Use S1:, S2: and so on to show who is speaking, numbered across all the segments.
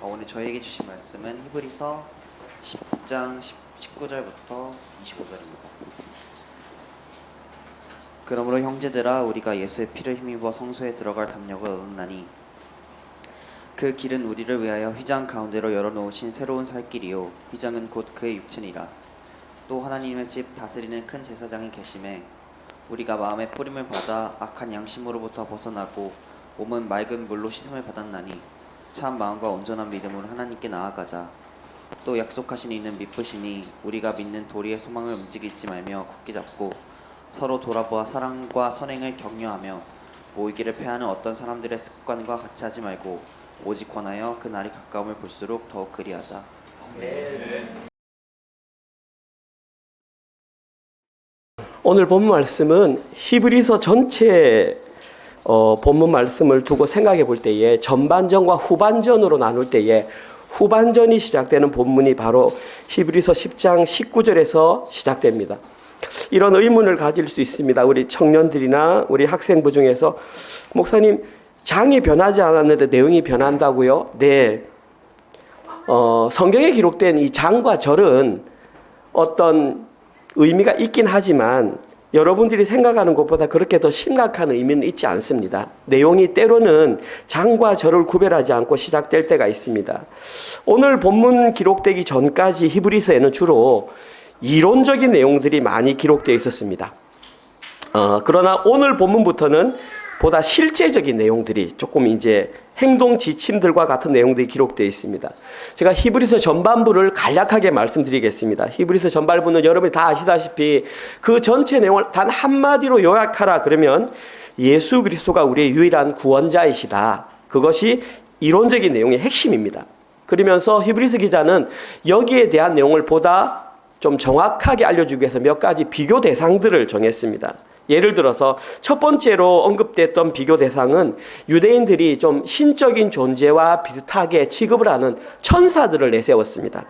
S1: 오늘 저에게 주신 말씀은 히브리서 10장 19절부터 25절입니다. 그러므로 형제들아 우리가 예수의 피를 힘입어 성소에 들어갈 담력을 얻었나니 그 길은 우리를 위하여 휘장 가운데로 열어놓으신 새로운 살 길이요 휘장은 곧 그의 육체니라. 또 하나님의 집 다스리는 큰 제사장이 계심에 우리가 마음의 뿌림을 받아 악한 양심으로부터 벗어나고 몸은 맑은 물로 씻음을 받았나니 참 마음과 온전한 믿음으로 하나님께 나아가자. 또 약속하신 이는 미쁘시니 우리가 믿는 도리의 소망을 움직이지 말며 굳게 잡고 서로 돌아보아 사랑과 선행을 격려하며 모이기를 패하는 어떤 사람들의 습관과 같이 하지 말고 오직 권하여 그 날이 가까움을 볼수록 더욱 그리하자.
S2: 오늘 본문 말씀은 히브리서 전체 본문 말씀을 두고 생각해 볼 때에 전반전과 후반전으로 나눌 때에 후반전이 시작되는 본문이 바로 히브리서 10장 19절에서 시작됩니다. 이런 의문을 가질 수 있습니다. 우리 청년들이나 우리 학생부 중에서 목사님 장이 변하지 않았는데 내용이 변한다고요? 네. 성경에 기록된 이 장과 절은 어떤 의미가 있긴 하지만 여러분들이 생각하는 것보다 그렇게 더 심각한 의미는 있지 않습니다. 내용이 때로는 장과 절을 구별하지 않고 시작될 때가 있습니다. 오늘 본문 기록되기 전까지 히브리서에는 주로 이론적인 내용들이 많이 기록되어 있었습니다. 그러나 오늘 본문부터는 보다 실제적인 내용들이 조금 이제 행동 지침들과 같은 내용들이 기록되어 있습니다. 제가 히브리서 전반부를 간략하게 말씀드리겠습니다. 히브리서 전반부는 여러분이 다 아시다시피 그 전체 내용을 단 한마디로 요약하라 그러면 예수 그리스도가 우리의 유일한 구원자이시다. 그것이 이론적인 내용의 핵심입니다. 그러면서 히브리서 기자는 여기에 대한 내용을 보다 좀 정확하게 알려주기 위해서 몇 가지 비교 대상들을 정했습니다. 예를 들어서 첫 번째로 언급됐던 비교 대상은 유대인들이 좀 신적인 존재와 비슷하게 취급을 하는 천사들을 내세웠습니다.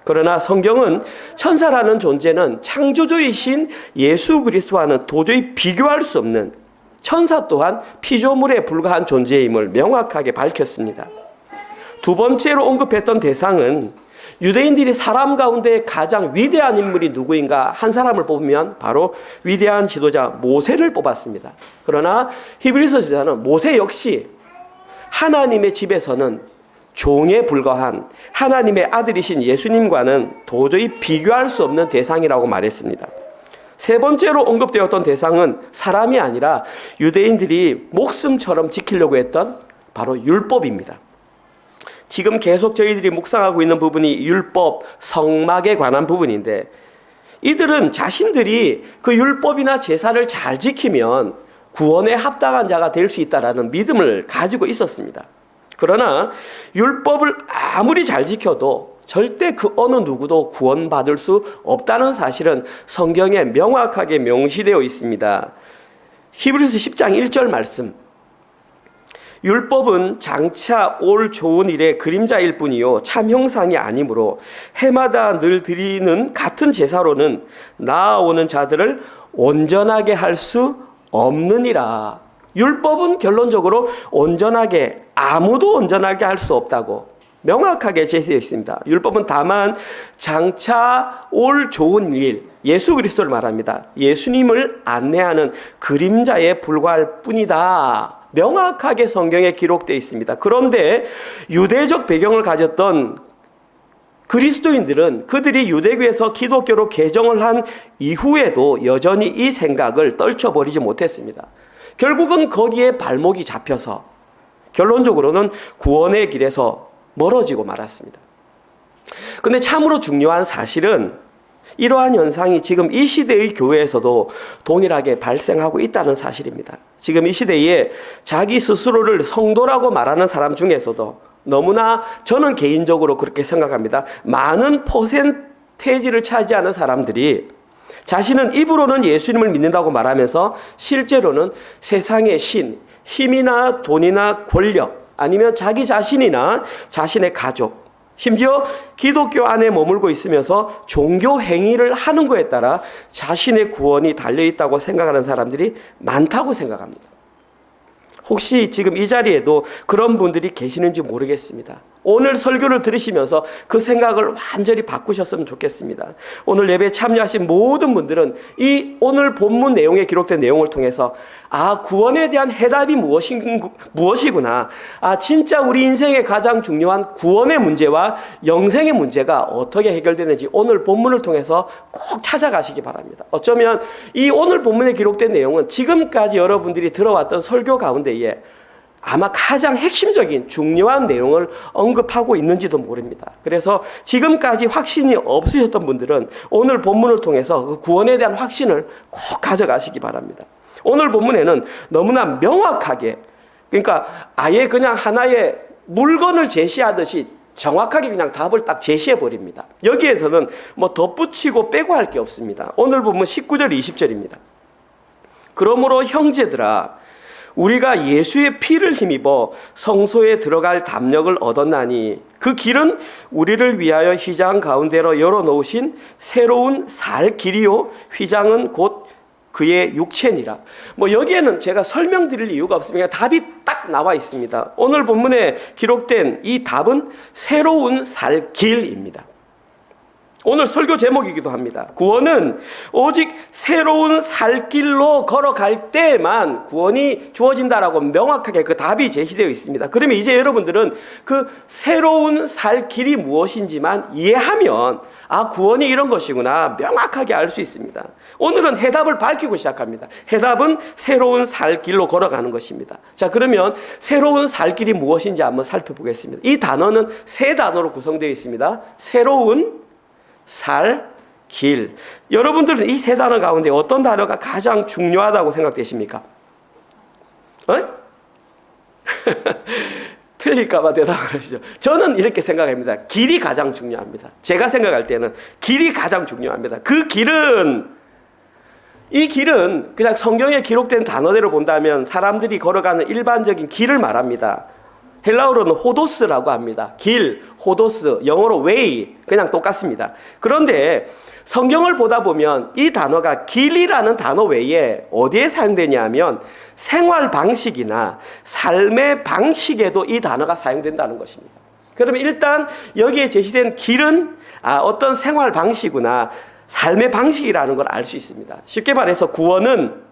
S2: 그러나 성경은 천사라는 존재는 창조주이신 예수 그리스도와는 도저히 비교할 수 없는 천사 또한 피조물에 불과한 존재임을 명확하게 밝혔습니다. 두 번째로 언급했던 대상은 유대인들이 사람 가운데 가장 위대한 인물이 누구인가 한 사람을 뽑으면 바로 위대한 지도자 모세를 뽑았습니다. 그러나 히브리서 지자는 모세 역시 하나님의 집에서는 종에 불과한 하나님의 아들이신 예수님과는 도저히 비교할 수 없는 대상이라고 말했습니다. 세 번째로 언급되었던 대상은 사람이 아니라 유대인들이 목숨처럼 지키려고 했던 바로 율법입니다. 지금 계속 저희들이 묵상하고 있는 부분이 율법, 성막에 관한 부분인데 이들은 자신들이 그 율법이나 제사를 잘 지키면 구원에 합당한 자가 될 수 있다는 믿음을 가지고 있었습니다. 그러나 율법을 아무리 잘 지켜도 절대 그 어느 누구도 구원받을 수 없다는 사실은 성경에 명확하게 명시되어 있습니다. 히브리서 10장 1절 말씀. 율법은 장차 올 좋은 일의 그림자일 뿐이요 참 형상이 아니므로 해마다 늘 드리는 같은 제사로는 나아오는 자들을 온전하게 할 수 없느니라. 율법은 결론적으로 온전하게 아무도 온전하게 할 수 없다고 명확하게 제시되어 있습니다. 율법은 다만 장차 올 좋은 일, 예수 그리스도를 말합니다. 예수님을 안내하는 그림자에 불과할 뿐이다. 명확하게 성경에 기록되어 있습니다. 그런데 유대적 배경을 가졌던 그리스도인들은 그들이 유대교에서 기독교로 개정을 한 이후에도 여전히 이 생각을 떨쳐버리지 못했습니다. 결국은 거기에 발목이 잡혀서 결론적으로는 구원의 길에서 멀어지고 말았습니다. 그런데 참으로 중요한 사실은 이러한 현상이 지금 이 시대의 교회에서도 동일하게 발생하고 있다는 사실입니다. 지금 이 시대에 자기 스스로를 성도라고 말하는 사람 중에서도 너무나 저는 개인적으로 그렇게 생각합니다. 많은 퍼센테이지를 차지하는 사람들이 자신은 입으로는 예수님을 믿는다고 말하면서 실제로는 세상의 신, 힘이나 돈이나 권력 아니면 자기 자신이나 자신의 가족 심지어 기독교 안에 머물고 있으면서 종교 행위를 하는 것에 따라 자신의 구원이 달려있다고 생각하는 사람들이 많다고 생각합니다. 혹시 지금 이 자리에도 그런 분들이 계시는지 모르겠습니다. 오늘 설교를 들으시면서 그 생각을 완전히 바꾸셨으면 좋겠습니다. 오늘 예배에 참여하신 모든 분들은 이 오늘 본문 내용에 기록된 내용을 통해서 구원에 대한 해답이 무엇이구나. 진짜 우리 인생의 가장 중요한 구원의 문제와 영생의 문제가 어떻게 해결되는지 오늘 본문을 통해서 꼭 찾아가시기 바랍니다. 어쩌면 이 오늘 본문에 기록된 내용은 지금까지 여러분들이 들어왔던 설교 가운데에 아마 가장 핵심적인 중요한 내용을 언급하고 있는지도 모릅니다. 그래서 지금까지 확신이 없으셨던 분들은 오늘 본문을 통해서 그 구원에 대한 확신을 꼭 가져가시기 바랍니다. 오늘 본문에는 너무나 명확하게, 그러니까 아예 그냥 하나의 물건을 제시하듯이 정확하게 그냥 답을 딱 제시해 버립니다. 여기에서는 뭐 덧붙이고 빼고 할 게 없습니다. 오늘 본문 19절 20절입니다. 그러므로 형제들아 우리가 예수의 피를 힘입어 성소에 들어갈 담력을 얻었나니 그 길은 우리를 위하여 휘장 가운데로 열어놓으신 새로운 살 길이요 휘장은 곧 그의 육체니라. 여기에는 제가 설명드릴 이유가 없습니다. 답이 딱 나와 있습니다. 오늘 본문에 기록된 이 답은 새로운 살 길입니다. 오늘 설교 제목이기도 합니다. 구원은 오직 새로운 살 길로 걸어갈 때만 구원이 주어진다라고 명확하게 그 답이 제시되어 있습니다. 그러면 이제 여러분들은 그 새로운 살 길이 무엇인지만 이해하면 구원이 이런 것이구나 명확하게 알 수 있습니다. 오늘은 해답을 밝히고 시작합니다. 해답은 새로운 살 길로 걸어가는 것입니다. 자, 그러면 새로운 살 길이 무엇인지 한번 살펴보겠습니다. 이 단어는 세 단어로 구성되어 있습니다. 새로운 살, 길. 여러분들은 이 세 단어 가운데 어떤 단어가 가장 중요하다고 생각되십니까? 틀릴까봐 대답을 하시죠. 저는 이렇게 생각합니다. 길이 가장 중요합니다. 제가 생각할 때는 길이 가장 중요합니다. 이 길은 그냥 성경에 기록된 단어대로 본다면 사람들이 걸어가는 일반적인 길을 말합니다. 헬라어로는 호도스라고 합니다. 길, 호도스, 영어로 way, 그냥 똑같습니다. 그런데 성경을 보다 보면 이 단어가 길이라는 단어 외에 어디에 사용되냐면 생활 방식이나 삶의 방식에도 이 단어가 사용된다는 것입니다. 그러면 일단 여기에 제시된 길은 어떤 생활 방식이나 삶의 방식이라는 걸 알 수 있습니다. 쉽게 말해서 구원은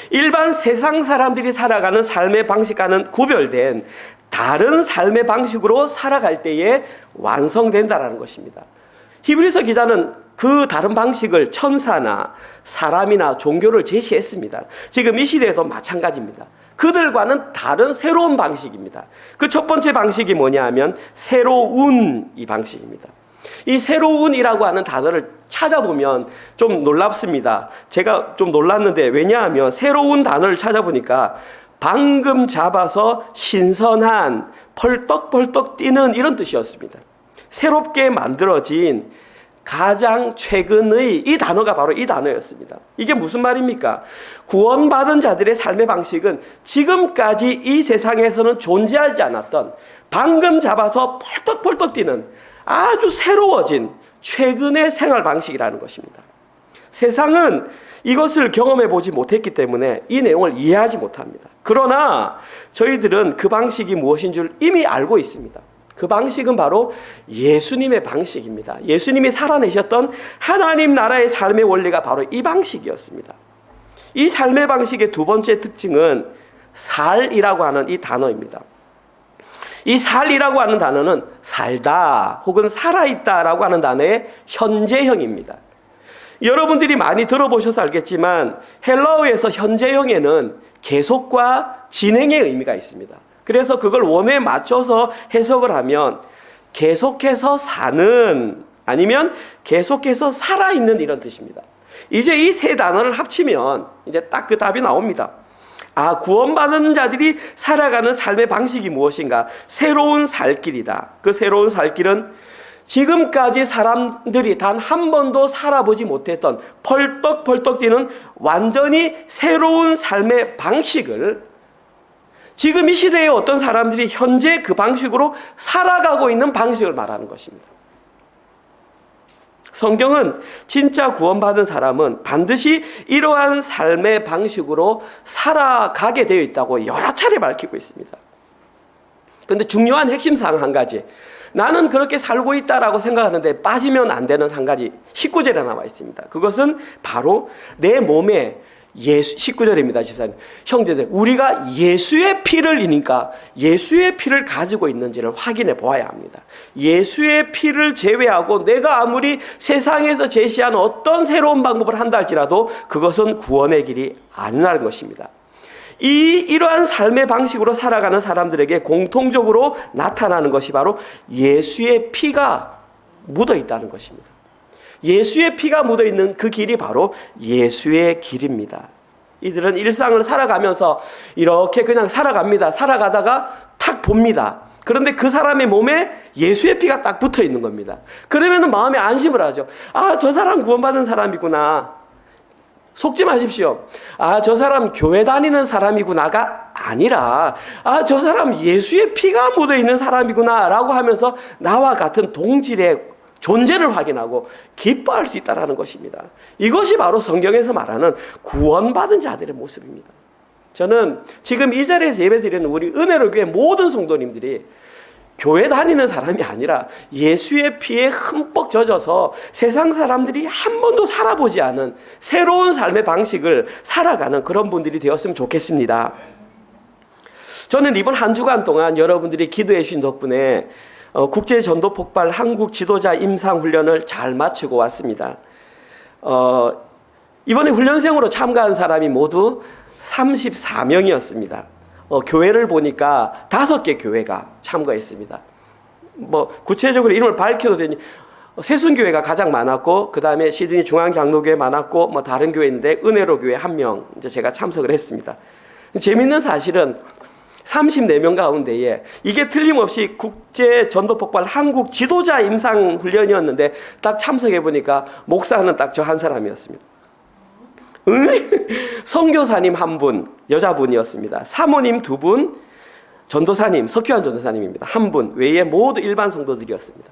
S2: 일반 세상 사람들이 살아가는 삶의 방식과는 구별된 다른 삶의 방식으로 살아갈 때에 완성된다는 것입니다. 히브리서 기자는 그 다른 방식을 천사나 사람이나 종교를 제시했습니다. 지금 이 시대에도 마찬가지입니다. 그들과는 다른 새로운 방식입니다. 그 첫 번째 방식이 뭐냐 하면 새로운 이 방식입니다. 이 새로운이라고 하는 단어를 찾아보면 좀 놀랍습니다. 제가 좀 놀랐는데 왜냐하면 새로운 단어를 찾아보니까 방금 잡아서 신선한, 펄떡펄떡 뛰는 이런 뜻이었습니다. 새롭게 만들어진 가장 최근의 이 단어가 바로 이 단어였습니다. 이게 무슨 말입니까? 구원받은 자들의 삶의 방식은 지금까지 이 세상에서는 존재하지 않았던 방금 잡아서 펄떡펄떡 뛰는 아주 새로워진 최근의 생활 방식이라는 것입니다. 세상은 이것을 경험해 보지 못했기 때문에 이 내용을 이해하지 못합니다. 그러나 저희들은 그 방식이 무엇인 줄 이미 알고 있습니다. 그 방식은 바로 예수님의 방식입니다. 예수님이 살아내셨던 하나님 나라의 삶의 원리가 바로 이 방식이었습니다. 이 삶의 방식의 두 번째 특징은 살이라고 하는 이 단어입니다. 이 살이라고 하는 단어는 살다 혹은 살아있다라고 하는 단어의 현재형입니다. 여러분들이 많이 들어보셔서 알겠지만 헬라어에서 현재형에는 계속과 진행의 의미가 있습니다. 그래서 그걸 원어에 맞춰서 해석을 하면 계속해서 사는 아니면 계속해서 살아있는 이런 뜻입니다. 이제 이 세 단어를 합치면 이제 딱 그 답이 나옵니다. 구원받은 자들이 살아가는 삶의 방식이 무엇인가? 새로운 살길이다. 그 새로운 살길은 지금까지 사람들이 단 한 번도 살아보지 못했던 펄떡펄떡 뛰는 완전히 새로운 삶의 방식을 지금 이 시대에 어떤 사람들이 현재 그 방식으로 살아가고 있는 방식을 말하는 것입니다. 성경은 진짜 구원받은 사람은 반드시 이러한 삶의 방식으로 살아가게 되어 있다고 여러 차례 밝히고 있습니다. 근데 중요한 핵심 사항 한 가지. 나는 그렇게 살고 있다라고 생각하는데 빠지면 안 되는 한 가지 19절에 나와 있습니다. 그것은 바로 내 몸에 19절입니다. 14절. 형제들, 우리가 예수의 피를 이니까 예수의 피를 가지고 있는지를 확인해 보아야 합니다. 예수의 피를 제외하고 내가 아무리 세상에서 제시하는 어떤 새로운 방법을 한다 할지라도 그것은 구원의 길이 아니라는 것입니다. 이러한 삶의 방식으로 살아가는 사람들에게 공통적으로 나타나는 것이 바로 예수의 피가 묻어 있다는 것입니다. 예수의 피가 묻어 있는 그 길이 바로 예수의 길입니다. 이들은 일상을 살아가면서 이렇게 그냥 살아갑니다. 살아가다가 탁 봅니다. 그런데 그 사람의 몸에 예수의 피가 딱 붙어 있는 겁니다. 그러면 마음에 안심을 하죠. 아, 저 사람 구원받은 사람이구나. 속지 마십시오. 아, 저 사람 교회 다니는 사람이구나가 아니라 아, 저 사람 예수의 피가 묻어있는 사람이구나 라고 하면서 나와 같은 동질의 존재를 확인하고 기뻐할 수 있다는 것입니다. 이것이 바로 성경에서 말하는 구원받은 자들의 모습입니다. 저는 지금 이 자리에서 예배드리는 우리 은혜로 교회 모든 성도님들이 교회 다니는 사람이 아니라 예수의 피에 흠뻑 젖어서 세상 사람들이 한 번도 살아보지 않은 새로운 삶의 방식을 살아가는 그런 분들이 되었으면 좋겠습니다. 저는 이번 한 주간 동안 여러분들이 기도해 주신 덕분에 국제 전도 폭발 한국 지도자 임상 훈련을 잘 마치고 왔습니다. 이번에 훈련생으로 참가한 사람이 모두 34명이었습니다. 교회를 보니까 5개 교회가 참가했습니다. 구체적으로 이름을 밝혀도 되니 세순교회가 가장 많았고, 그 다음에 시드니 중앙장로교회 많았고, 다른 교회 있는데 은혜로 교회 1명 이제 제가 참석을 했습니다. 재밌는 사실은 34명 가운데에 이게 틀림없이 국제 전도 폭발 한국 지도자 임상 훈련이었는데 딱 참석해 보니까 목사는 딱 저 한 사람이었습니다. 선교사님 1분, 여자분이었습니다. 사모님 2분, 전도사님, 석규환 전도사님입니다. 1분, 외에 모두 일반 성도들이었습니다.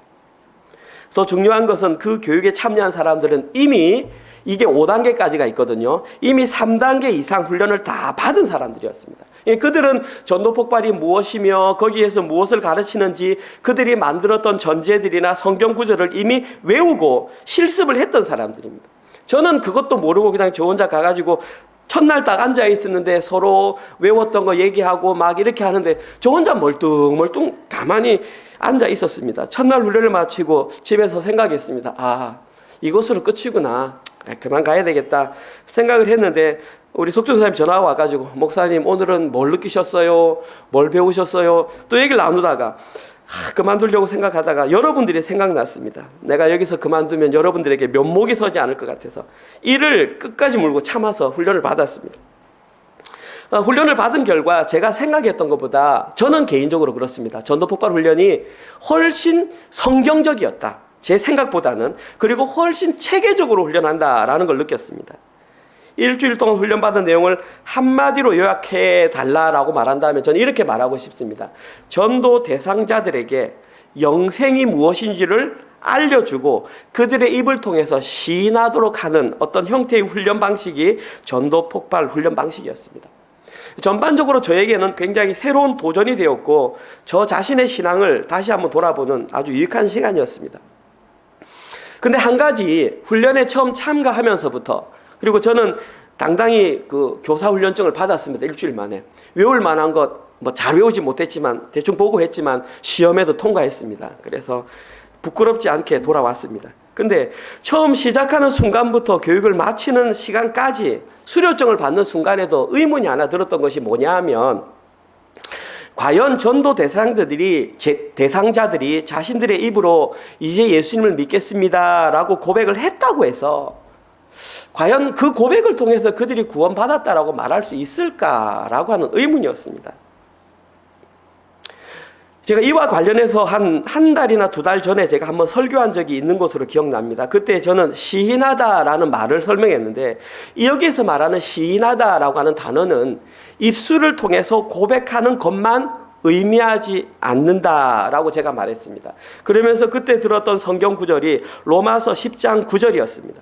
S2: 더 중요한 것은 그 교육에 참여한 사람들은 이미 이게 5단계까지가 있거든요. 이미 3단계 이상 훈련을 다 받은 사람들이었습니다. 그들은 전도 폭발이 무엇이며 거기에서 무엇을 가르치는지 그들이 만들었던 전제들이나 성경 구절을 이미 외우고 실습을 했던 사람들입니다. 저는 그것도 모르고 그냥 저 혼자 가가지고 첫날 딱 앉아 있었는데 서로 외웠던 거 얘기하고 막 이렇게 하는데 저 혼자 멀뚱멀뚱 가만히 앉아 있었습니다. 첫날 훈련을 마치고 집에서 생각했습니다. 아, 이것으로 끝이구나. 그만 가야 되겠다 생각을 했는데 우리 석준사님 전화가 와가지고 목사님 오늘은 뭘 느끼셨어요? 뭘 배우셨어요? 또 얘기를 나누다가 그만두려고 생각하다가 여러분들이 생각났습니다. 내가 여기서 그만두면 여러분들에게 면목이 서지 않을 것 같아서 이를 끝까지 물고 참아서 훈련을 받았습니다. 훈련을 받은 결과 제가 생각했던 것보다 저는 개인적으로 그렇습니다. 전도폭발 훈련이 훨씬 성경적이었다. 제 생각보다는. 그리고 훨씬 체계적으로 훈련한다라는 걸 느꼈습니다. 일주일 동안 훈련받은 내용을 한마디로 요약해 달라라고 말한다면 저는 이렇게 말하고 싶습니다. 전도 대상자들에게 영생이 무엇인지를 알려주고 그들의 입을 통해서 시인하도록 하는 어떤 형태의 훈련 방식이 전도 폭발 훈련 방식이었습니다. 전반적으로 저에게는 굉장히 새로운 도전이 되었고 저 자신의 신앙을 다시 한번 돌아보는 아주 유익한 시간이었습니다. 근데 한 가지 훈련에 처음 참가하면서부터 그리고 저는 당당히 그 교사 훈련증을 받았습니다. 일주일 만에. 외울 만한 것 잘 외우지 못했지만 대충 보고 했지만 시험에도 통과했습니다. 그래서 부끄럽지 않게 돌아왔습니다. 근데 처음 시작하는 순간부터 교육을 마치는 시간까지 수료증을 받는 순간에도 의문이 하나 들었던 것이 뭐냐 하면 과연 전도 대상자들이 자신들의 입으로 이제 예수님을 믿겠습니다라고 고백을 했다고 해서 과연 그 고백을 통해서 그들이 구원받았다라고 말할 수 있을까라고 하는 의문이었습니다. 제가 이와 관련해서 한 달이나 2달 전에 제가 한번 설교한 적이 있는 것으로 기억납니다. 그때 저는 시인하다라는 말을 설명했는데 여기에서 말하는 시인하다라고 하는 단어는 입술을 통해서 고백하는 것만 의미하지 않는다라고 제가 말했습니다. 그러면서 그때 들었던 성경 구절이 로마서 10장 9절이었습니다.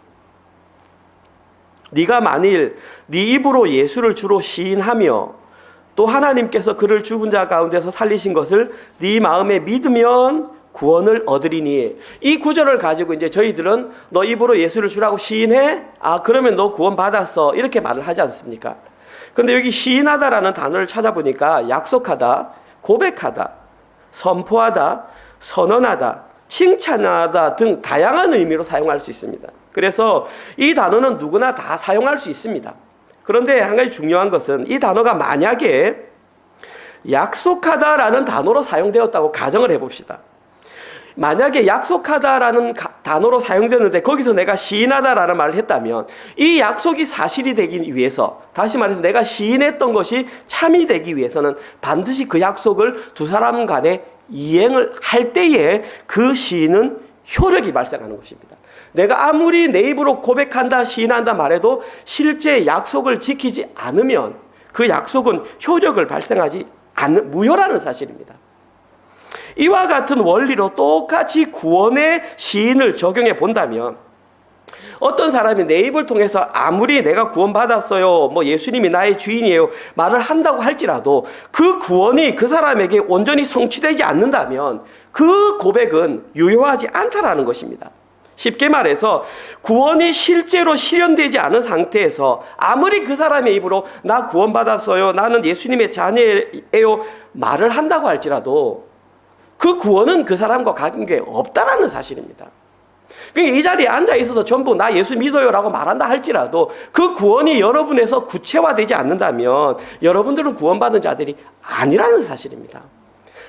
S2: 네가 만일 네 입으로 예수를 주로 시인하며 또 하나님께서 그를 죽은 자 가운데서 살리신 것을 네 마음에 믿으면 구원을 얻으리니. 이 구절을 가지고 이제 저희들은 너 입으로 예수를 주라고 시인해? 아, 그러면 너 구원 받았어. 이렇게 말을 하지 않습니까? 근데 여기 시인하다라는 단어를 찾아보니까 약속하다, 고백하다, 선포하다, 선언하다, 칭찬하다 등 다양한 의미로 사용할 수 있습니다. 그래서 이 단어는 누구나 다 사용할 수 있습니다. 그런데 한 가지 중요한 것은 이 단어가 만약에 약속하다라는 단어로 사용되었다고 가정을 해봅시다. 만약에 약속하다라는 단어로 사용되는데 거기서 내가 시인하다라는 말을 했다면 이 약속이 사실이 되기 위해서, 다시 말해서 내가 시인했던 것이 참이 되기 위해서는 반드시 그 약속을 두 사람 간에 이행을 할 때에 그 시인은 효력이 발생하는 것입니다. 내가 아무리 내 입으로 고백한다, 시인한다 말해도 실제 약속을 지키지 않으면 그 약속은 효력을 발생하지 않는, 무효라는 사실입니다. 이와 같은 원리로 똑같이 구원의 시인을 적용해 본다면 어떤 사람이 내 입을 통해서 아무리 내가 구원받았어요, 뭐 예수님이 나의 주인이에요 말을 한다고 할지라도 그 구원이 그 사람에게 온전히 성취되지 않는다면 그 고백은 유효하지 않다라는 것입니다. 쉽게 말해서 구원이 실제로 실현되지 않은 상태에서 아무리 그 사람의 입으로 나 구원받았어요, 나는 예수님의 자녀예요 말을 한다고 할지라도 그 구원은 그 사람과 관계 없다라는 사실입니다. 그러니까 이 자리에 앉아 있어서 전부 나 예수 믿어요라고 말한다 할지라도 그 구원이 여러분에서 구체화되지 않는다면 여러분들은 구원받은 자들이 아니라는 사실입니다.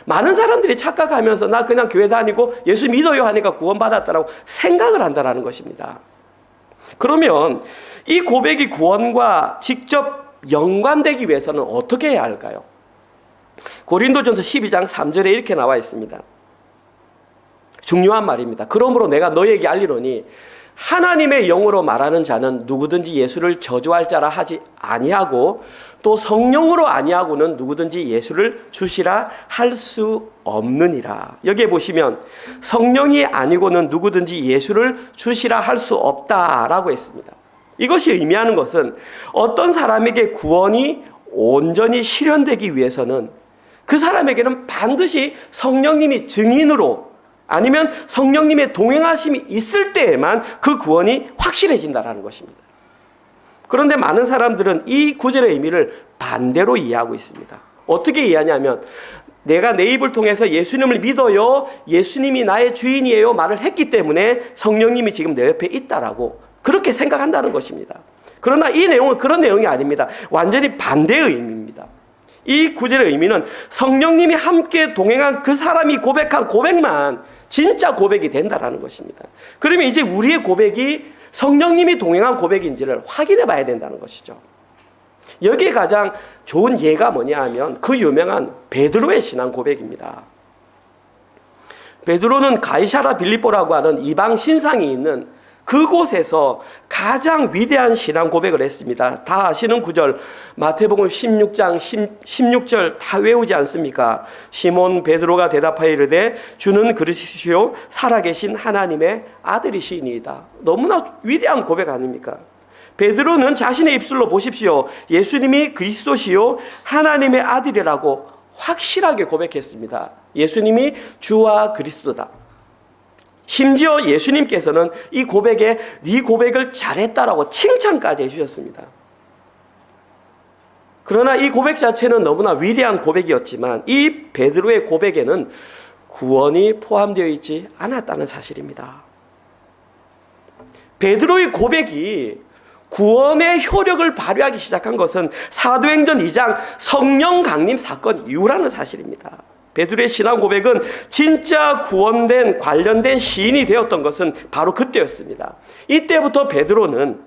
S2: 많은 사람들이 착각하면서 나 그냥 교회 다니고 예수 믿어요 하니까 구원받았다라고 생각을 한다는 것입니다. 그러면 이 고백이 구원과 직접 연관되기 위해서는 어떻게 해야 할까요? 고린도전서 12장 3절에 이렇게 나와 있습니다. 중요한 말입니다. 그러므로 내가 너에게 알리노니 하나님의 영으로 말하는 자는 누구든지 예수를 저주할 자라 하지 아니하고 또 성령으로 아니하고는 누구든지 예수를 주시라 할 수 없느니라. 여기에 보시면 성령이 아니고는 누구든지 예수를 주시라 할 수 없다라고 했습니다. 이것이 의미하는 것은 어떤 사람에게 구원이 온전히 실현되기 위해서는 그 사람에게는 반드시 성령님이 증인으로 아니면 성령님의 동행하심이 있을 때에만 그 구원이 확실해진다는 것입니다. 그런데 많은 사람들은 이 구절의 의미를 반대로 이해하고 있습니다. 어떻게 이해하냐면 내가 내 입을 통해서 예수님을 믿어요, 예수님이 나의 주인이에요 말을 했기 때문에 성령님이 지금 내 옆에 있다라고 그렇게 생각한다는 것입니다. 그러나 이 내용은 그런 내용이 아닙니다. 완전히 반대의 의미입니다. 이 구절의 의미는 성령님이 함께 동행한 그 사람이 고백한 고백만 진짜 고백이 된다는 것입니다. 그러면 이제 우리의 고백이 성령님이 동행한 고백인지를 확인해 봐야 된다는 것이죠. 여기에 가장 좋은 예가 뭐냐 하면 그 유명한 베드로의 신앙 고백입니다. 베드로는 가이사랴 빌립보라고 하는 이방 신상이 있는 그곳에서 가장 위대한 신앙 고백을 했습니다. 다 아시는 구절 마태복음 16장 16절 다 외우지 않습니까? 시몬 베드로가 대답하여 이르되 주는 그리스도시요 살아계신 하나님의 아들이시니이다. 너무나 위대한 고백 아닙니까? 베드로는 자신의 입술로 보십시오, 예수님이 그리스도시요 하나님의 아들이라고 확실하게 고백했습니다. 예수님이 주와 그리스도다. 심지어 예수님께서는 이 고백에 네 고백을 잘했다라고 칭찬까지 해주셨습니다. 그러나 이 고백 자체는 너무나 위대한 고백이었지만 이 베드로의 고백에는 구원이 포함되어 있지 않았다는 사실입니다. 베드로의 고백이 구원의 효력을 발휘하기 시작한 것은 사도행전 2장 성령 강림 사건 이후라는 사실입니다. 베드로의 신앙 고백은 진짜 구원된 관련된 시인이 되었던 것은 바로 그때였습니다. 이때부터 베드로는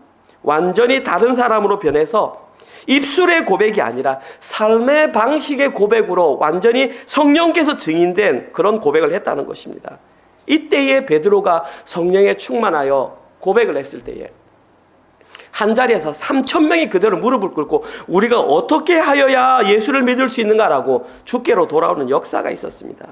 S2: 완전히 다른 사람으로 변해서 입술의 고백이 아니라 삶의 방식의 고백으로 완전히 성령께서 증인된 그런 고백을 했다는 것입니다. 이때에 베드로가 성령에 충만하여 고백을 했을 때에 한 자리에서 3,000명이 그대로 무릎을 꿇고 우리가 어떻게 하여야 예수를 믿을 수 있는가라고 주께로 돌아오는 역사가 있었습니다.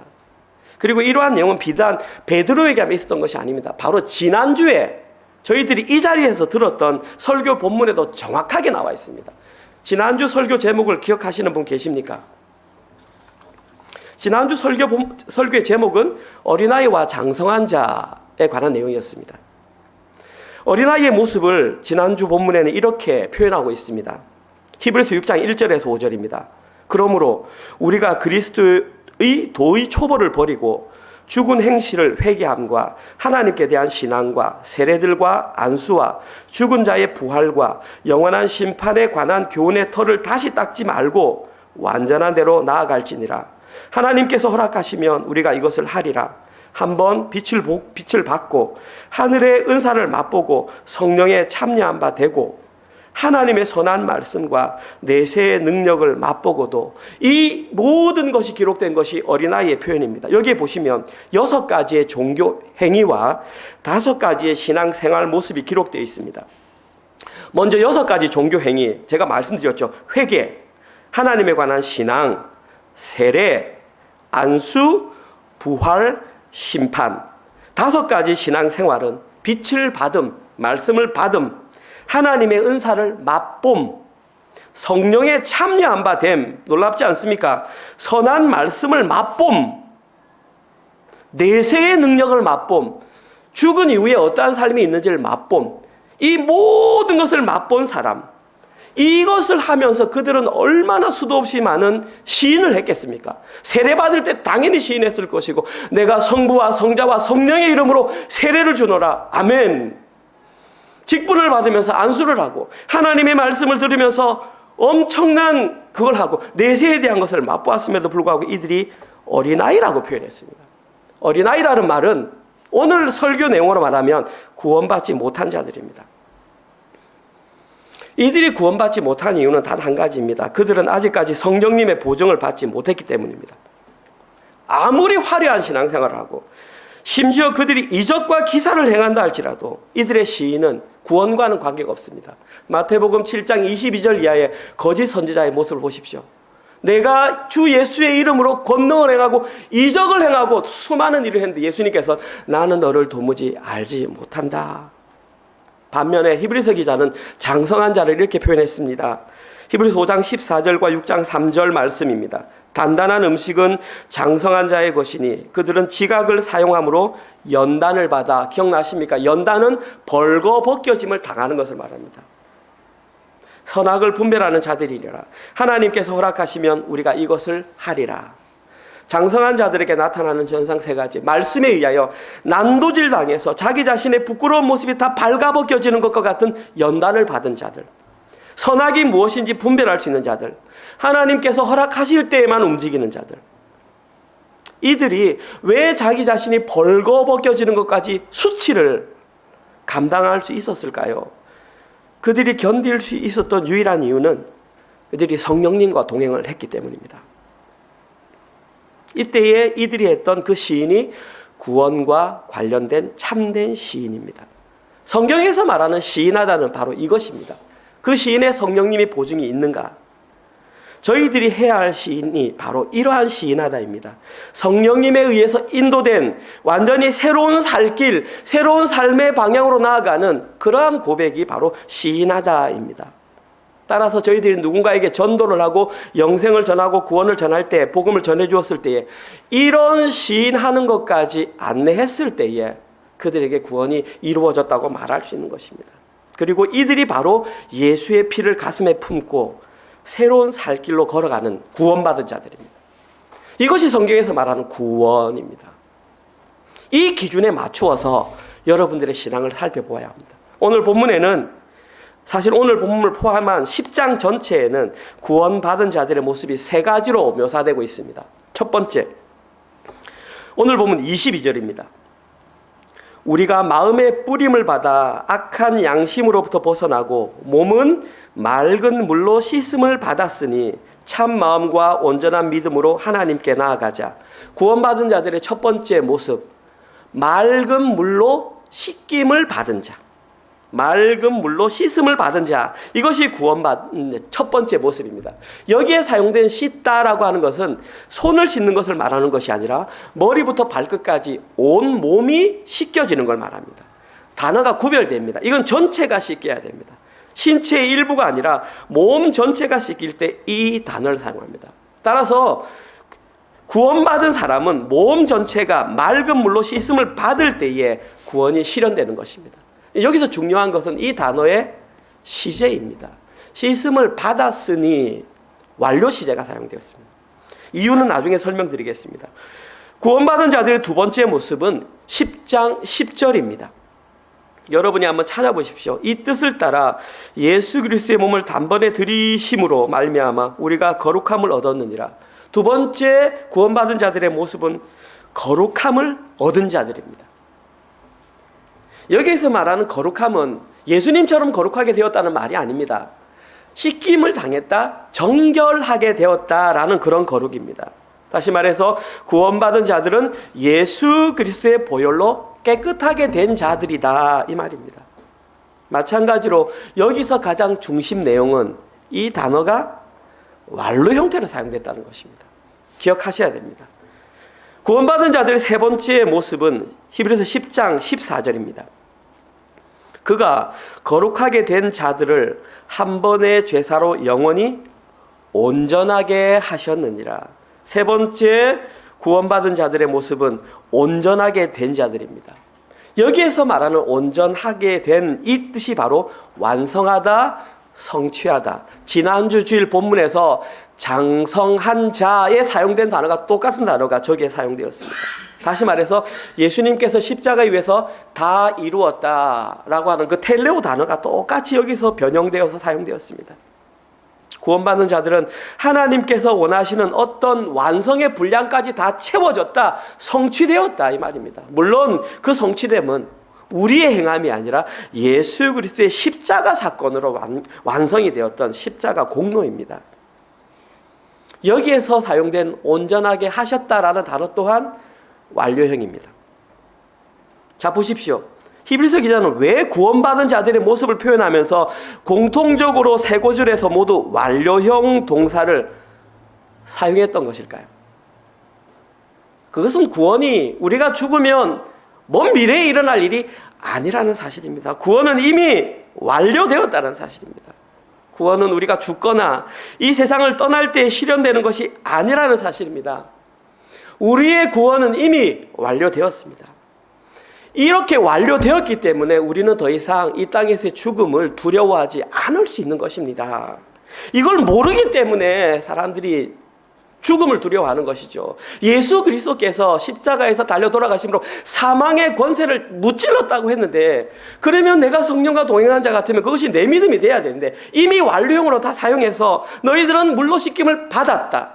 S2: 그리고 이러한 내용은 비단 베드로에게만 있었던 것이 아닙니다. 바로 지난주에 저희들이 이 자리에서 들었던 설교 본문에도 정확하게 나와 있습니다. 지난주 설교 제목을 기억하시는 분 계십니까? 지난주 설교의 제목은 어린아이와 장성한 자에 관한 내용이었습니다. 어린아이의 모습을 지난주 본문에는 이렇게 표현하고 있습니다. 히브리서 6장 1절에서 5절입니다. 그러므로 우리가 그리스도의 도의 초보를 버리고 죽은 행실을 회개함과 하나님께 대한 신앙과 세례들과 안수와 죽은 자의 부활과 영원한 심판에 관한 교훈의 털을 다시 닦지 말고 완전한 대로 나아갈지니라. 하나님께서 허락하시면 우리가 이것을 하리라. 한번 빛을 받고 하늘의 은사를 맛보고 성령에 참여한 바 되고 하나님의 선한 말씀과 내세의 능력을 맛보고도, 이 모든 것이 기록된 것이 어린아이의 표현입니다. 여기에 보시면 6가지의 종교 행위와 5가지의 신앙생활 모습이 기록되어 있습니다. 먼저 6가지 종교 행위, 제가 말씀드렸죠. 회개, 하나님에 관한 신앙, 세례, 안수, 부활, 심판. 5가지 신앙생활은 빛을 받음, 말씀을 받음, 하나님의 은사를 맛봄, 성령에 참여한 바 됨. 놀랍지 않습니까? 선한 말씀을 맛봄, 내세의 능력을 맛봄, 죽은 이후에 어떠한 삶이 있는지를 맛봄. 이 모든 것을 맛본 사람, 이것을 하면서 그들은 얼마나 수도 없이 많은 시인을 했겠습니까? 세례받을 때 당연히 시인했을 것이고, 내가 성부와 성자와 성령의 이름으로 세례를 주노라. 아멘. 직분을 받으면서 안수를 하고 하나님의 말씀을 들으면서 엄청난 그걸 하고 내세에 대한 것을 맛보았음에도 불구하고 이들이 어린아이라고 표현했습니다. 어린아이라는 말은 오늘 설교 내용으로 말하면 구원받지 못한 자들입니다. 이들이 구원받지 못한 이유는 단 한 가지입니다. 그들은 아직까지 성령님의 보증을 받지 못했기 때문입니다. 아무리 화려한 신앙생활을 하고 심지어 그들이 이적과 기사를 행한다 할지라도 이들의 시인은 구원과는 관계가 없습니다. 마태복음 7장 22절 이하의 거짓 선지자의 모습을 보십시오. 내가 주 예수의 이름으로 권능을 행하고 이적을 행하고 수많은 일을 했는데 예수님께서 나는 너를 도무지 알지 못한다. 반면에 히브리서 기자는 장성한 자를 이렇게 표현했습니다. 히브리서 5장 14절과 6장 3절 말씀입니다. 단단한 음식은 장성한 자의 것이니 그들은 지각을 사용함으로 연단을 받아. 기억나십니까? 연단은 벌거벗겨짐을 당하는 것을 말합니다. 선악을 분별하는 자들이라 하나님께서 허락하시면 우리가 이것을 하리라. 장성한 자들에게 나타나는 현상 3가지. 말씀에 의하여 난도질 당해서 자기 자신의 부끄러운 모습이 다 발가벗겨지는 것과 같은 연단을 받은 자들, 선악이 무엇인지 분별할 수 있는 자들, 하나님께서 허락하실 때에만 움직이는 자들. 이들이 왜 자기 자신이 벌거벗겨지는 것까지 수치를 감당할 수 있었을까요? 그들이 견딜 수 있었던 유일한 이유는 그들이 성령님과 동행을 했기 때문입니다. 이때에 이들이 했던 그 시인이 구원과 관련된 참된 시인입니다. 성경에서 말하는 시인하다는 바로 이것입니다. 그 시인의 성령님이 보증이 있는가? 저희들이 해야 할 시인이 바로 이러한 시인하다입니다. 성령님에 의해서 인도된 완전히 새로운 살길, 새로운 삶의 방향으로 나아가는 그러한 고백이 바로 시인하다입니다. 따라서 저희들이 누군가에게 전도를 하고 영생을 전하고 구원을 전할 때, 복음을 전해 주었을 때에 이런 시인하는 것까지 안내했을 때에 그들에게 구원이 이루어졌다고 말할 수 있는 것입니다. 그리고 이들이 바로 예수의 피를 가슴에 품고 새로운 살 길로 걸어가는 구원받은 자들입니다. 이것이 성경에서 말하는 구원입니다. 이 기준에 맞추어서 여러분들의 신앙을 살펴보아야 합니다. 오늘 본문에는, 사실 오늘 본문을 포함한 10장 전체에는 구원받은 자들의 모습이 3가지로 묘사되고 있습니다. 첫 번째, 오늘 본문 22절입니다. 우리가 마음의 뿌림을 받아 악한 양심으로부터 벗어나고 몸은 맑은 물로 씻음을 받았으니 참 마음과 온전한 믿음으로 하나님께 나아가자. 구원받은 자들의 첫 번째 모습, 맑은 물로 씻김을 받은 자, 맑은 물로 씻음을 받은 자, 이것이 구원받은 첫 번째 모습입니다. 여기에 사용된 씻다라고 하는 것은 손을 씻는 것을 말하는 것이 아니라 머리부터 발끝까지 온 몸이 씻겨지는 걸 말합니다. 단어가 구별됩니다. 이건 전체가 씻겨야 됩니다. 신체의 일부가 아니라 몸 전체가 씻길 때 이 단어를 사용합니다. 따라서 구원받은 사람은 몸 전체가 맑은 물로 씻음을 받을 때에 구원이 실현되는 것입니다. 여기서 중요한 것은 이 단어의 시제입니다. 씻음을 받았으니 완료 시제가 사용되었습니다. 이유는 나중에 설명드리겠습니다. 구원받은 자들의 두 번째 모습은 10장 10절입니다. 여러분이 한번 찾아보십시오. 이 뜻을 따라 예수 그리스도의 몸을 단번에 들이심으로 말미암아 우리가 거룩함을 얻었느니라. 두 번째 구원받은 자들의 모습은 거룩함을 얻은 자들입니다. 여기에서 말하는 거룩함은 예수님처럼 거룩하게 되었다는 말이 아닙니다. 씻김을 당했다, 정결하게 되었다라는 그런 거룩입니다. 다시 말해서 구원받은 자들은 예수 그리스도의 보혈로 깨끗하게 된 자들이다 이 말입니다. 마찬가지로 여기서 가장 중심 내용은 이 단어가 완료 형태로 사용됐다는 것입니다. 기억하셔야 됩니다. 구원받은 자들의 세 번째 모습은 히브리서 10장 14절입니다. 그가 거룩하게 된 자들을 한 번의 죄사로 영원히 온전하게 하셨느니라. 세 번째 구원받은 자들의 모습은 온전하게 된 자들입니다. 여기에서 말하는 온전하게 된 이 뜻이 바로 완성하다, 성취하다. 지난주 주일 본문에서 장성한 자에 사용된 단어가 똑같은 단어가 저기에 사용되었습니다. 다시 말해서 예수님께서 십자가 위에서 다 이루었다라고 하는 그 텔레오 단어가 똑같이 여기서 변형되어서 사용되었습니다. 구원받는 자들은 하나님께서 원하시는 어떤 완성의 분량까지 다 채워졌다, 성취되었다 이 말입니다. 물론 그 성취됨은 우리의 행함이 아니라 예수 그리스도의 십자가 사건으로 완성이 되었던 십자가 공로입니다. 여기에서 사용된 온전하게 하셨다라는 단어 또한 완료형입니다. 자, 보십시오. 히브리서 기자는 왜 구원받은 자들의 모습을 표현하면서 공통적으로 세 구절에서 모두 완료형 동사를 사용했던 것일까요? 그것은 구원이 우리가 죽으면 먼 미래에 일어날 일이 아니라는 사실입니다. 구원은 이미 완료되었다는 사실입니다. 구원은 우리가 죽거나 이 세상을 떠날 때 실현되는 것이 아니라는 사실입니다. 우리의 구원은 이미 완료되었습니다. 이렇게 완료되었기 때문에 우리는 더 이상 이 땅에서의 죽음을 두려워하지 않을 수 있는 것입니다. 이걸 모르기 때문에 사람들이 죽음을 두려워하는 것이죠. 예수 그리스도께서 십자가에서 달려 돌아가심으로 사망의 권세를 무찔렀다고 했는데, 그러면 내가 성령과 동행한 자 같으면 그것이 내 믿음이 돼야 되는데 이미 완료형으로 다 사용해서 너희들은 물로 씻김을 받았다,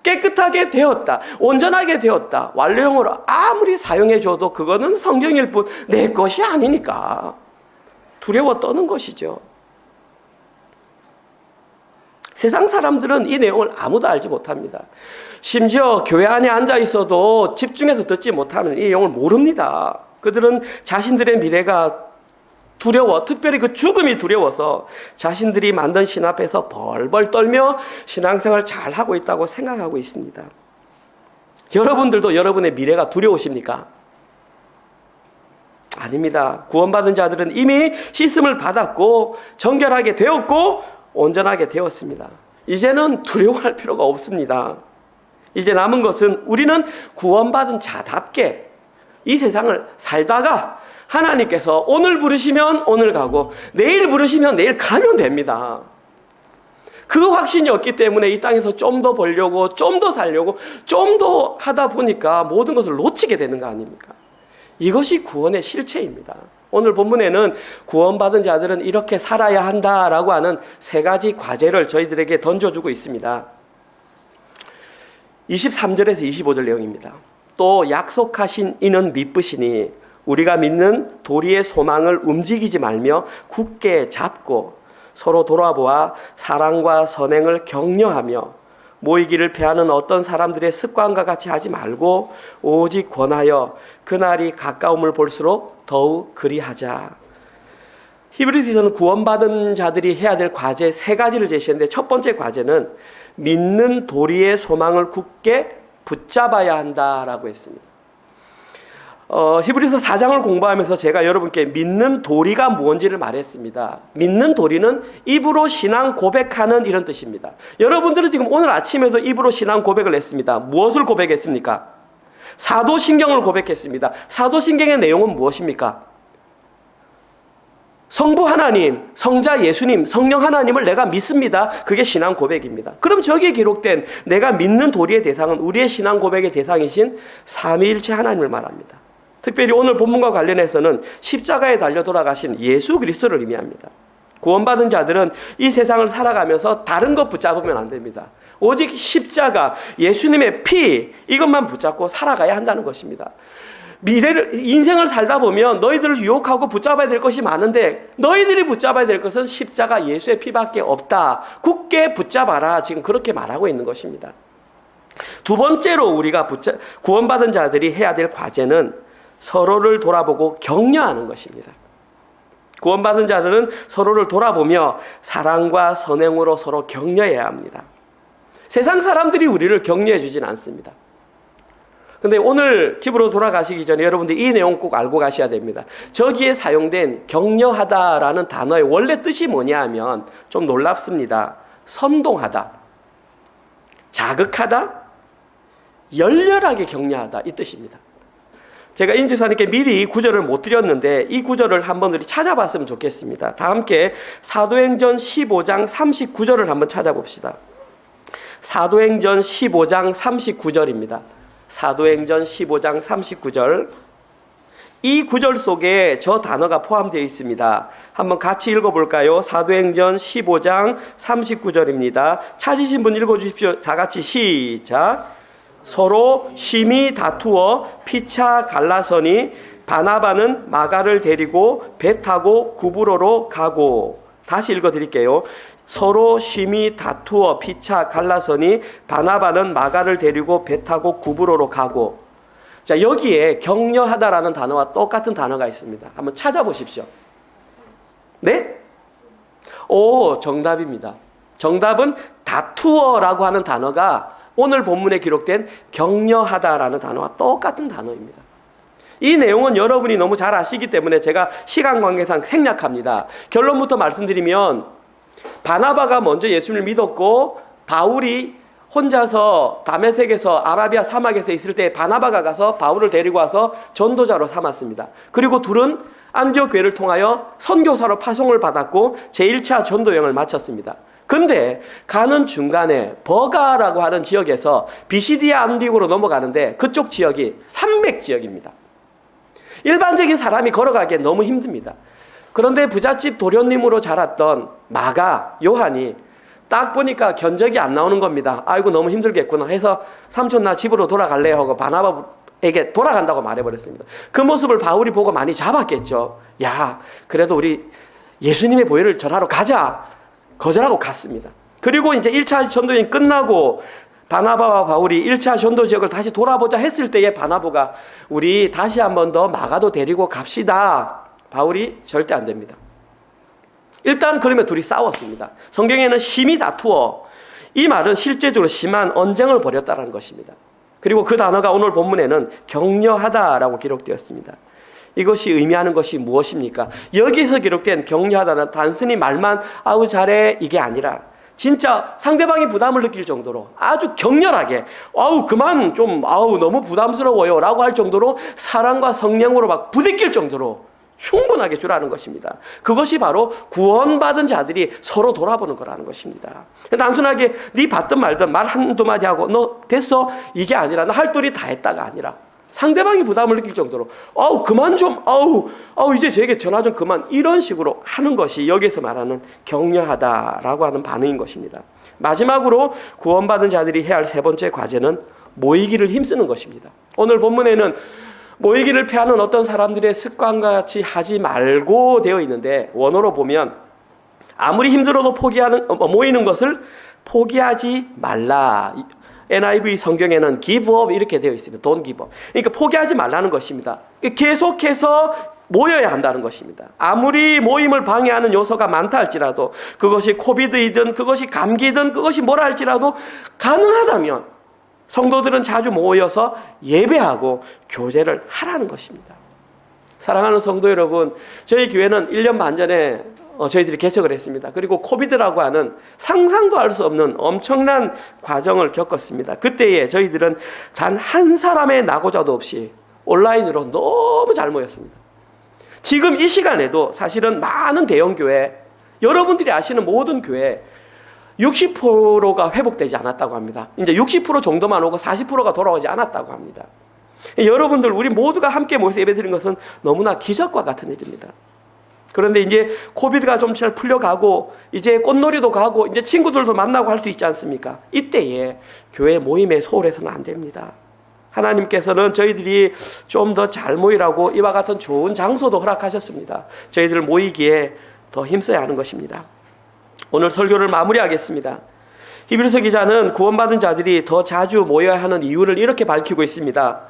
S2: 깨끗하게 되었다, 온전하게 되었다, 완료형으로 아무리 사용해줘도 그거는 성경일 뿐 내 것이 아니니까 두려워 떠는 것이죠. 세상 사람들은 이 내용을 아무도 알지 못합니다. 심지어 교회 안에 앉아 있어도 집중해서 듣지 못하는 이 내용을 모릅니다. 그들은 자신들의 미래가 두려워, 특별히 그 죽음이 두려워서 자신들이 만든 신 앞에서 벌벌 떨며 신앙생활 잘 하고 있다고 생각하고 있습니다. 여러분들도 여러분의 미래가 두려우십니까? 아닙니다. 구원받은 자들은 이미 씻음을 받았고 정결하게 되었고 온전하게 되었습니다. 이제는 두려워할 필요가 없습니다. 이제 남은 것은 우리는 구원받은 자답게 이 세상을 살다가 하나님께서 오늘 부르시면 오늘 가고 내일 부르시면 내일 가면 됩니다. 그 확신이 없기 때문에 이 땅에서 좀 더 벌려고, 좀 더 살려고, 좀 더 하다 보니까 모든 것을 놓치게 되는 거 아닙니까? 이것이 구원의 실체입니다. 오늘 본문에는 구원받은 자들은 이렇게 살아야 한다라고 하는 세 가지 과제를 저희들에게 던져주고 있습니다. 23절에서 25절 내용입니다. 또 약속하신 이는 미쁘시니 우리가 믿는 도리의 소망을 움직이지 말며 굳게 잡고 서로 돌아보아 사랑과 선행을 격려하며 모이기를 패하는 어떤 사람들의 습관과 같이 하지 말고 오직 권하여 그날이 가까움을 볼수록 더욱 그리하자. 히브리서에서는 구원받은 자들이 해야 될 과제 세 가지를 제시했는데, 첫 번째 과제는 믿는 도리의 소망을 굳게 붙잡아야 한다라고 했습니다. 히브리서 4장을 공부하면서 제가 여러분께 믿는 도리가 무엇인지를 말했습니다. 믿는 도리는 입으로 신앙 고백하는 이런 뜻입니다. 여러분들은 지금 오늘 아침에도 입으로 신앙 고백을 했습니다. 무엇을 고백했습니까? 사도신경을 고백했습니다. 사도신경의 내용은 무엇입니까? 성부 하나님, 성자 예수님, 성령 하나님을 내가 믿습니다. 그게 신앙 고백입니다. 그럼 저기에 기록된 내가 믿는 도리의 대상은 우리의 신앙 고백의 대상이신 삼위일체 하나님을 말합니다. 특별히 오늘 본문과 관련해서는 십자가에 달려 돌아가신 예수 그리스도를 의미합니다. 구원받은 자들은 이 세상을 살아가면서 다른 것 붙잡으면 안 됩니다. 오직 십자가, 예수님의 피, 이것만 붙잡고 살아가야 한다는 것입니다. 인생을 살다 보면 너희들을 유혹하고 붙잡아야 될 것이 많은데 너희들이 붙잡아야 될 것은 십자가 예수의 피밖에 없다. 굳게 붙잡아라. 지금 그렇게 말하고 있는 것입니다. 두 번째로 우리가 구원받은 자들이 해야 될 과제는 서로를 돌아보고 격려하는 것입니다. 구원받은 자들은 서로를 돌아보며 사랑과 선행으로 서로 격려해야 합니다. 세상 사람들이 우리를 격려해 주진 않습니다. 근데 오늘 집으로 돌아가시기 전에 여러분들 이 내용 꼭 알고 가셔야 됩니다. 저기에 사용된 격려하다라는 단어의 원래 뜻이 뭐냐 하면 좀 놀랍습니다. 선동하다, 자극하다, 열렬하게 격려하다 이 뜻입니다. 제가 임지사님께 미리 이 구절을 못 드렸는데 이 구절을 한번 우리 찾아봤으면 좋겠습니다. 다 함께 사도행전 15장 39절을 한번 찾아봅시다. 사도행전 15장 39절입니다. 사도행전 15장 39절. 이 구절 속에 저 단어가 포함되어 있습니다. 한번 같이 읽어볼까요? 사도행전 15장 39절입니다. 찾으신 분 읽어주십시오. 다 같이 시작. 서로 심히 다투어 피차 갈라서니 바나바는 마가를 데리고 배 타고 구브로로 가고. 다시 읽어드릴게요. 서로 심히 다투어 피차 갈라서니 바나바는 마가를 데리고 배 타고 구브로로 가고. 자, 여기에 격려하다라는 단어와 똑같은 단어가 있습니다. 한번 찾아보십시오. 네? 오, 정답입니다. 정답은 다투어라고 하는 단어가 오늘 본문에 기록된 격려하다라는 단어와 똑같은 단어입니다. 이 내용은 여러분이 너무 잘 아시기 때문에 제가 시간 관계상 생략합니다. 결론부터 말씀드리면 바나바가 먼저 예수님을 믿었고 바울이 혼자서 다메섹에서 아라비아 사막에서 있을 때 바나바가 가서 바울을 데리고 와서 전도자로 삼았습니다. 그리고 둘은 안디옥 교회를 통하여 선교사로 파송을 받았고 제1차 전도 여행을 마쳤습니다. 근데 가는 중간에 버가라고 하는 지역에서 비시디아 안디옥으로 넘어가는데 그쪽 지역이 산맥 지역입니다. 일반적인 사람이 걸어가기에 너무 힘듭니다. 그런데 부잣집 도련님으로 자랐던 마가, 요한이 딱 보니까 견적이 안 나오는 겁니다. 아이고 너무 힘들겠구나 해서 삼촌 나 집으로 돌아갈래 하고 바나바에게 돌아간다고 말해버렸습니다. 그 모습을 바울이 보고 많이 잡았겠죠. 야, 그래도 우리 예수님의 보혈을 전하러 가자. 거절하고 갔습니다. 그리고 이제 1차 전도여행 끝나고 바나바와 바울이 1차 전도 지역을 다시 돌아보자 했을 때에 바나바가 우리 다시 한 번 더 마가도 데리고 갑시다. 바울이 절대 안 됩니다. 일단 그러면 둘이 싸웠습니다. 성경에는 심히 다투어, 이 말은 실제적으로 심한 언쟁을 벌였다는 것입니다. 그리고 그 단어가 오늘 본문에는 격려하다라고 기록되었습니다. 이것이 의미하는 것이 무엇입니까? 여기서 기록된 격려하다는 단순히 말만 아우 잘해 이게 아니라 진짜 상대방이 부담을 느낄 정도로 아주 격렬하게 아우 그만 좀 아우 너무 부담스러워요 라고 할 정도로 사랑과 성령으로 막 부대낄 정도로 충분하게 주라는 것입니다. 그것이 바로 구원받은 자들이 서로 돌아보는 거라는 것입니다. 단순하게 네 받든 말든 말 한두 마디 하고 너 됐어 이게 아니라 나 할 도리 다 했다가 아니라 상대방이 부담을 느낄 정도로 아우 그만 좀 아우 이제 저에게 전화 좀 그만 이런 식으로 하는 것이 여기서 말하는 격려하다라고 하는 반응인 것입니다. 마지막으로 구원받은 자들이 해야 할 세 번째 과제는 모이기를 힘쓰는 것입니다. 오늘 본문에는 모이기를 피하는 어떤 사람들의 습관과 같이 하지 말고 되어 있는데 원어로 보면 아무리 힘들어도 모이는 것을 포기하지 말라. NIV 성경에는 give up 이렇게 되어 있습니다. Don't give up. 그러니까 포기하지 말라는 것입니다. 계속해서 모여야 한다는 것입니다. 아무리 모임을 방해하는 요소가 많다 할지라도 그것이 코비드이든 그것이 감기든 그것이 뭐라 할지라도 가능하다면 성도들은 자주 모여서 예배하고 교제를 하라는 것입니다. 사랑하는 성도 여러분, 저희 교회는 1년 반 전에 저희들이 개척을 했습니다. 그리고 코비드라고 하는 상상도 할 수 없는 엄청난 과정을 겪었습니다. 그때에 저희들은 단 한 사람의 낙오자도 없이 온라인으로 너무 잘 모였습니다. 지금 이 시간에도 사실은 많은 대형교회, 여러분들이 아시는 모든 교회 60%가 회복되지 않았다고 합니다. 이제 60% 정도만 오고 40%가 돌아오지 않았다고 합니다. 여러분들, 우리 모두가 함께 모여서 예배드린 것은 너무나 기적과 같은 일입니다. 그런데 이제 코비드가 좀 잘 풀려가고 이제 꽃놀이도 가고 이제 친구들도 만나고 할 수 있지 않습니까? 이때에 교회 모임에 소홀해서는 안 됩니다. 하나님께서는 저희들이 좀 더 잘 모이라고 이와 같은 좋은 장소도 허락하셨습니다. 저희들 모이기에 더 힘써야 하는 것입니다. 오늘 설교를 마무리하겠습니다. 히브리서 기자는 구원받은 자들이 더 자주 모여야 하는 이유를 이렇게 밝히고 있습니다.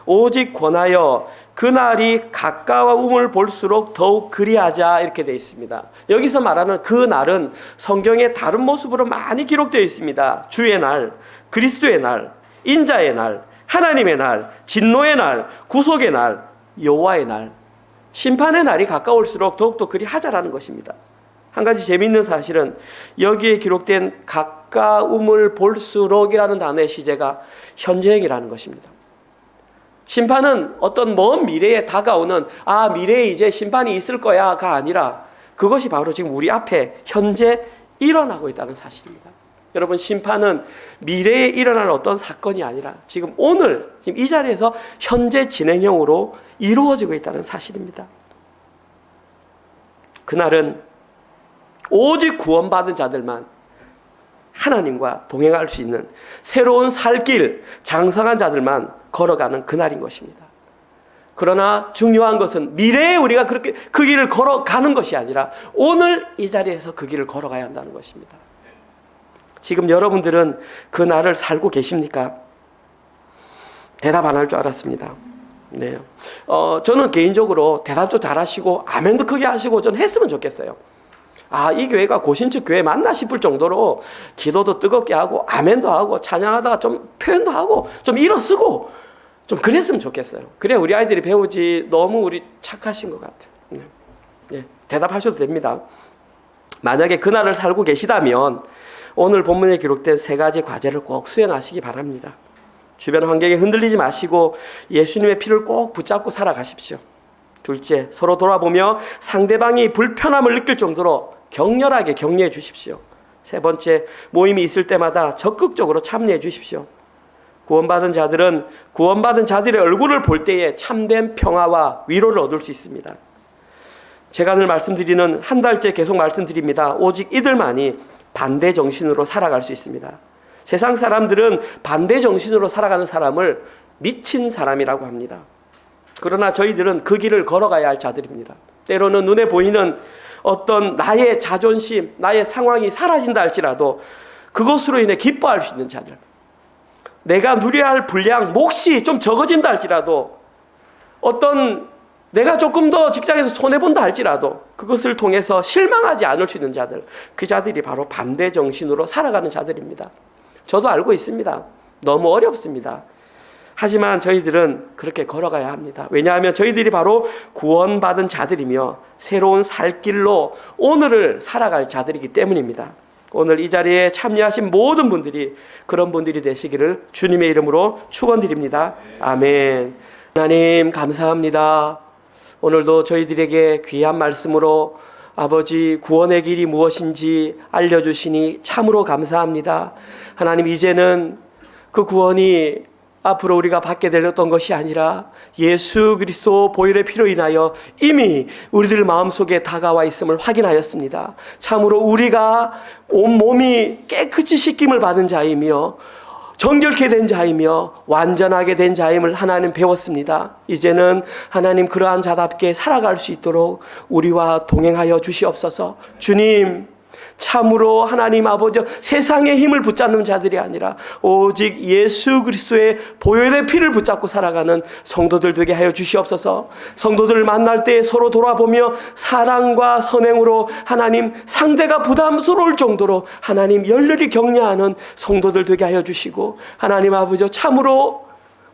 S2: 오직 권하여 그날이 가까움을 볼수록 더욱 그리하자, 이렇게 되어 있습니다. 여기서 말하는 그 날은 성경의 다른 모습으로 많이 기록되어 있습니다. 주의 날, 그리스도의 날, 인자의 날, 하나님의 날, 진노의 날, 구속의 날, 여호와의 날, 심판의 날이 가까울수록 더욱더 그리하자라는 것입니다. 한 가지 재미있는 사실은 여기에 기록된 가까움을 볼수록이라는 단어의 시제가 현재형이라는 것입니다. 심판은 어떤 먼 미래에 다가오는 미래에 이제 심판이 있을 거야가 아니라 그것이 바로 지금 우리 앞에 현재 일어나고 있다는 사실입니다. 여러분, 심판은 미래에 일어날 어떤 사건이 아니라 지금 오늘 지금 이 자리에서 현재 진행형으로 이루어지고 있다는 사실입니다. 그날은 오직 구원받은 자들만 하나님과 동행할 수 있는 새로운 살 길, 장성한 자들만 걸어가는 그날인 것입니다. 그러나 중요한 것은 미래에 우리가 그렇게 그 길을 걸어가는 것이 아니라 오늘 이 자리에서 그 길을 걸어가야 한다는 것입니다. 지금 여러분들은 그 날을 살고 계십니까? 대답 안 할 줄 알았습니다. 네. 저는 개인적으로 대답도 잘하시고 아멘도 크게 하시고 전 했으면 좋겠어요. 이 교회가 고신측 교회 맞나 싶을 정도로 기도도 뜨겁게 하고 아멘도 하고 찬양하다가 좀 표현도 하고 좀 일어쓰고 좀 그랬으면 좋겠어요. 그래 우리 아이들이 배우지. 너무 우리 착하신 것 같아요. 네. 네. 대답하셔도 됩니다. 만약에 그날을 살고 계시다면 오늘 본문에 기록된 3가지 과제를 꼭 수행하시기 바랍니다. 주변 환경에 흔들리지 마시고 예수님의 피를 꼭 붙잡고 살아가십시오. 둘째, 서로 돌아보며 상대방이 불편함을 느낄 정도로 격렬하게 격려해 주십시오. 세 번째, 모임이 있을 때마다 적극적으로 참여해 주십시오. 구원받은 자들은 구원받은 자들의 얼굴을 볼 때에 참된 평화와 위로를 얻을 수 있습니다. 제가 늘 말씀드리는, 한 달째 계속 말씀드립니다. 오직 이들만이 반대 정신으로 살아갈 수 있습니다. 세상 사람들은 반대 정신으로 살아가는 사람을 미친 사람이라고 합니다. 그러나 저희들은 그 길을 걸어가야 할 자들입니다. 때로는 눈에 보이는 어떤 나의 자존심, 나의 상황이 사라진다 할지라도 그것으로 인해 기뻐할 수 있는 자들, 내가 누려야 할 분량, 몫이 좀 적어진다 할지라도, 어떤 내가 조금 더 직장에서 손해본다 할지라도 그것을 통해서 실망하지 않을 수 있는 자들, 그 자들이 바로 반대 정신으로 살아가는 자들입니다. 저도 알고 있습니다. 너무 어렵습니다. 하지만 저희들은 그렇게 걸어가야 합니다. 왜냐하면 저희들이 바로 구원받은 자들이며 새로운 살 길로 오늘을 살아갈 자들이기 때문입니다. 오늘 이 자리에 참여하신 모든 분들이 그런 분들이 되시기를 주님의 이름으로 축원드립니다. 아멘. 하나님 감사합니다. 오늘도 저희들에게 귀한 말씀으로 아버지 구원의 길이 무엇인지 알려주시니 참으로 감사합니다. 하나님, 이제는 그 구원이 앞으로 우리가 받게 되었던 것이 아니라 예수 그리스도 보혈의 피로 인하여 이미 우리들 마음속에 다가와 있음을 확인하였습니다. 참으로 우리가 온몸이 깨끗이 씻김을 받은 자이며 정결케 된 자이며 완전하게 된 자임을 하나님 배웠습니다. 이제는 하나님 그러한 자답게 살아갈 수 있도록 우리와 동행하여 주시옵소서. 주님, 참으로 하나님 아버지 세상의 힘을 붙잡는 자들이 아니라 오직 예수 그리스도의 보혈의 피를 붙잡고 살아가는 성도들 되게 하여 주시옵소서. 성도들을 만날 때 서로 돌아보며 사랑과 선행으로 하나님 상대가 부담스러울 정도로 하나님 열렬히 격려하는 성도들 되게 하여 주시고, 하나님 아버지 참으로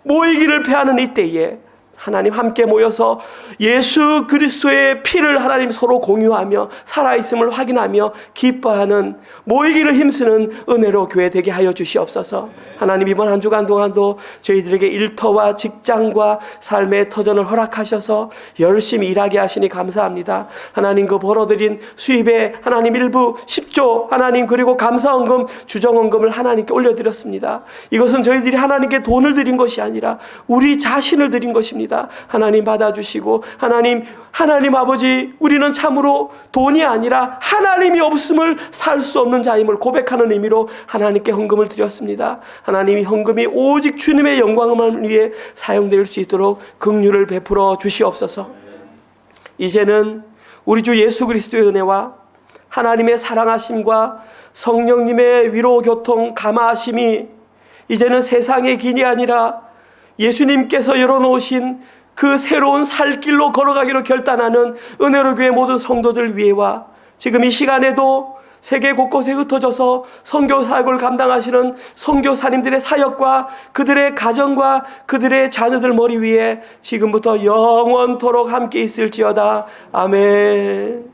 S2: 모이기를 패하는 이때에 하나님 함께 모여서 예수 그리스도의 피를 하나님 서로 공유하며 살아있음을 확인하며 기뻐하는 모이기를 힘쓰는 은혜로 교회 되게 하여 주시옵소서. 하나님 이번 한 주간 동안도 저희들에게 일터와 직장과 삶의 터전을 허락하셔서 열심히 일하게 하시니 감사합니다. 하나님 그 벌어들인 수입에 하나님 일부 10조 하나님 그리고 감사헌금 주정헌금을 하나님께 올려드렸습니다. 이것은 저희들이 하나님께 돈을 드린 것이 아니라 우리 자신을 드린 것입니다. 하나님 받아주시고, 하나님 아버지 우리는 참으로 돈이 아니라 하나님이 없음을 살 수 없는 자임을 고백하는 의미로 하나님께 헌금을 드렸습니다. 하나님이 헌금이 오직 주님의 영광을 위해 사용될 수 있도록 긍휼을 베풀어 주시옵소서. 이제는 우리 주 예수 그리스도의 은혜와 하나님의 사랑하심과 성령님의 위로 교통 감화하심이 이제는 세상의 길이 아니라 예수님께서 열어놓으신 그 새로운 살 길로 걸어가기로 결단하는 은혜로 교회 모든 성도들 위에와 지금 이 시간에도 세계 곳곳에 흩어져서 선교 사역을 감당하시는 선교사님들의 사역과 그들의 가정과 그들의 자녀들 머리 위에 지금부터 영원토록 함께 있을지어다. 아멘.